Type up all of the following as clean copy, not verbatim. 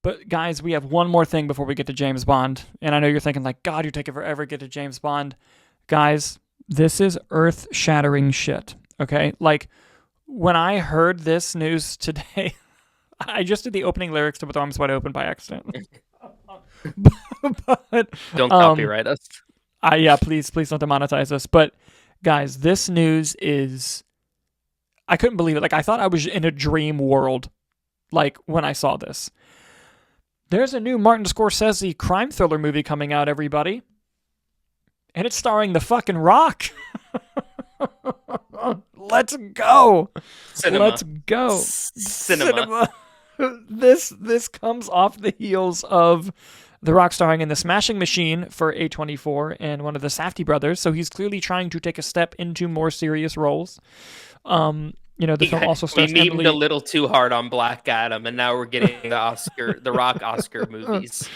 But guys, we have one more thing before we get to James Bond. And I know you're thinking like, God, you're taking forever to get to James Bond. Guys, this is earth-shattering shit. Okay? Like, when I heard this news today, I just did the opening lyrics to With Arms Wide Open by accident. but Don't um copyright us. yeah, please don't demonetize us. But guys, this news is, I couldn't believe it. Like, I thought I was in a dream world like when I saw this. There's a new Martin Scorsese crime thriller movie coming out, everybody. And it's starring the fucking Rock. Let's go. Cinema. Let's go. Cinema. This comes off the heels of The Rock starring in The Smashing Machine for A24 and one of the Safdie brothers, so he's clearly trying to take a step into more serious roles. The film also We stars memed Emily. a little too hard on Black Adam, and now we're getting the Rock Oscar movies.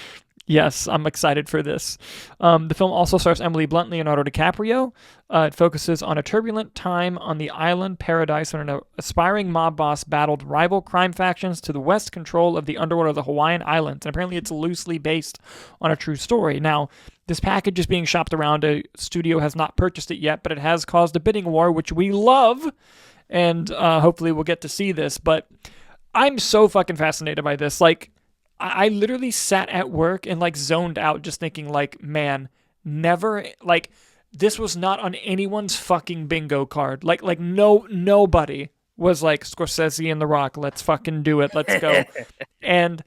Yes, I'm excited for this. The film also stars Emily Blunt, Leonardo DiCaprio. It focuses on a turbulent time on the island paradise when an aspiring mob boss battled rival crime factions to the west control of the underworld of the Hawaiian Islands. And apparently it's loosely based on a true story. Now, this package is being shopped around. A studio has not purchased it yet, but it has caused a bidding war, which we love. And hopefully we'll get to see this. But I'm so fucking fascinated by this. Like, I literally sat at work and like zoned out just thinking like, man, never, like, this was not on anyone's fucking bingo card. Like nobody was like Scorsese and The Rock, let's fucking do it. Let's go. and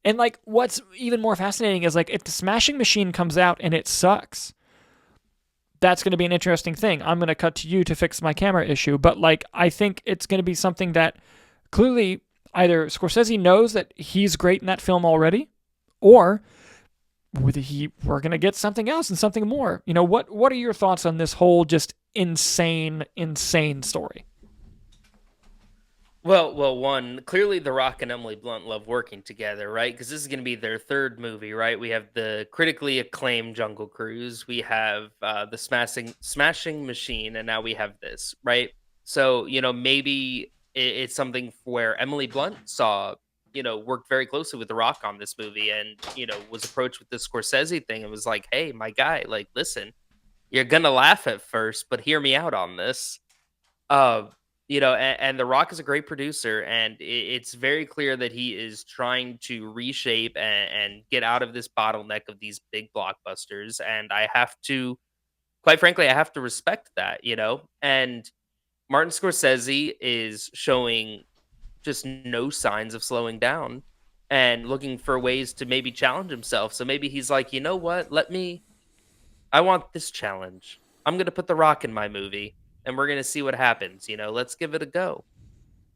like what's even more fascinating is like if The Smashing Machine comes out and it sucks, that's going to be an interesting thing. I'm going to cut to you to fix my camera issue, but like I think it's going to be something that clearly either Scorsese knows that he's great in that film already, or we're going to get something else and something more. What are your thoughts on this whole just insane story? Well, one, clearly The Rock and Emily Blunt love working together, right? Because this is going to be their third movie, right? We have the critically acclaimed Jungle Cruise, we have the Smashing Machine, and now we have this, right? So, maybe it's something where Emily Blunt worked very closely with The Rock on this movie and, was approached with the Scorsese thing and was like, hey, my guy, like, listen, you're going to laugh at first, but hear me out on this. And The Rock is a great producer, and it's very clear that he is trying to reshape and get out of this bottleneck of these big blockbusters. And quite frankly, I have to respect that, and Martin Scorsese is showing just no signs of slowing down and looking for ways to maybe challenge himself. So maybe he's like, you know what? I want this challenge. I'm going to put The Rock in my movie and we're going to see what happens. Let's give it a go.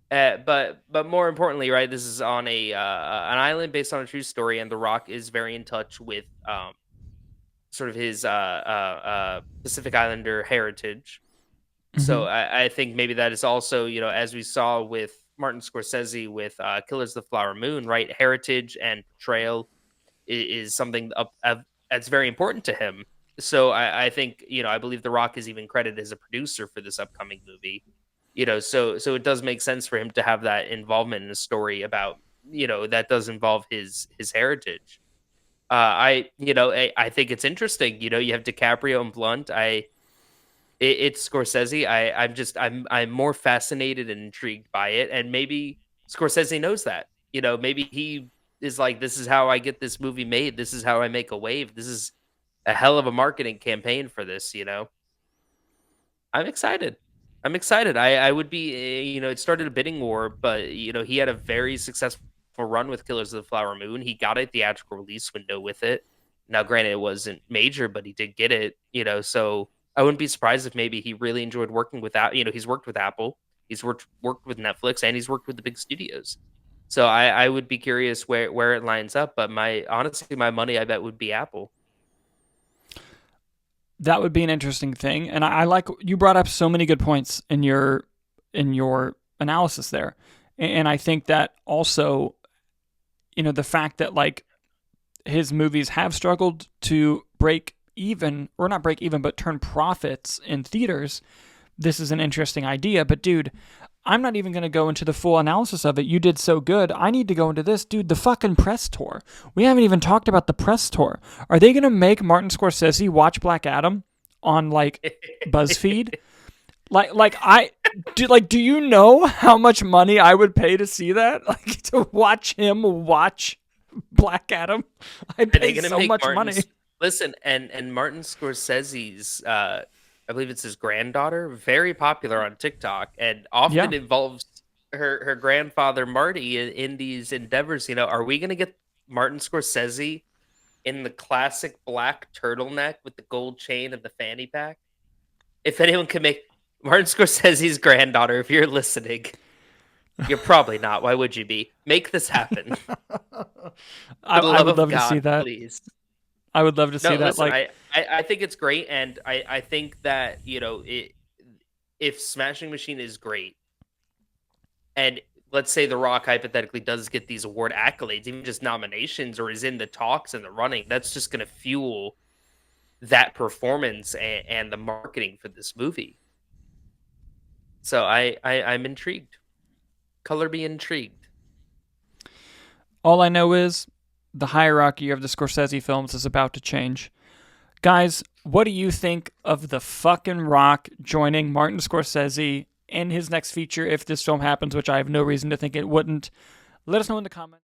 But more importantly, right, this is on an island based on a true story, and The Rock is very in touch with sort of his Pacific Islander heritage. So Mm-hmm. I think maybe that is also, as we saw with Martin Scorsese with Killers of the Flower Moon, right? Heritage and portrayal is something that's very important to him. So I think, I believe The Rock is even credited as a producer for this upcoming movie. So it does make sense for him to have that involvement in a story about, that does involve his heritage. I think it's interesting. You have DiCaprio and Blunt. It's Scorsese. I'm more fascinated and intrigued by it, and maybe Scorsese knows that. Maybe he is like, this is how I get this movie made. This is how I make a wave. This is a hell of a marketing campaign for this. I'm excited. I'm excited. I would be. It started a bidding war, but he had a very successful run with Killers of the Flower Moon. He got a theatrical release window with it. Now, granted, it wasn't major, but he did get it. So I wouldn't be surprised if maybe he really enjoyed working with that. He's worked with Apple, he's worked with Netflix, and he's worked with the big studios. So I would be curious where it lines up. But honestly, my money, I bet, would be Apple. That would be an interesting thing, and I like you brought up so many good points in your analysis there, and I think that also, the fact that like his movies have struggled to break even, or not break even, but turn profits in theaters. This is an interesting idea, but dude, I'm not even going to go into the full analysis of it. You did so good. I need to go into this. Dude, the fucking press tour. We haven't even talked about the press tour. Are they going to make Martin Scorsese watch Black Adam on, like, BuzzFeed? Do you know how much money I would pay to see that? Like, to watch him watch Black Adam? I'd Are they pay gonna so make much Martin? money. Listen, and Martin Scorsese's, I believe it's his granddaughter, very popular on TikTok, and Yeah. often involves her grandfather Marty in these endeavors. You know, are we gonna get Martin Scorsese in the classic black turtleneck with the gold chain and the fanny pack? If anyone can make Martin Scorsese's granddaughter, if you're listening, you're probably not. Why would you be? Make this happen. For the I love would of love to see God, that. please. I would love to see No, that. listen, Like, I think it's great, and I think that, if Smashing Machine is great, and let's say The Rock hypothetically does get these award accolades, even just nominations, or is in the talks and the running, that's just going to fuel that performance and the marketing for this movie. So I'm intrigued. Color me intrigued. all I know is the hierarchy of the Scorsese films is about to change. Guys, what do you think of The fucking Rock joining Martin Scorsese in his next feature if this film happens, which I have no reason to think it wouldn't? Let us know in the comments.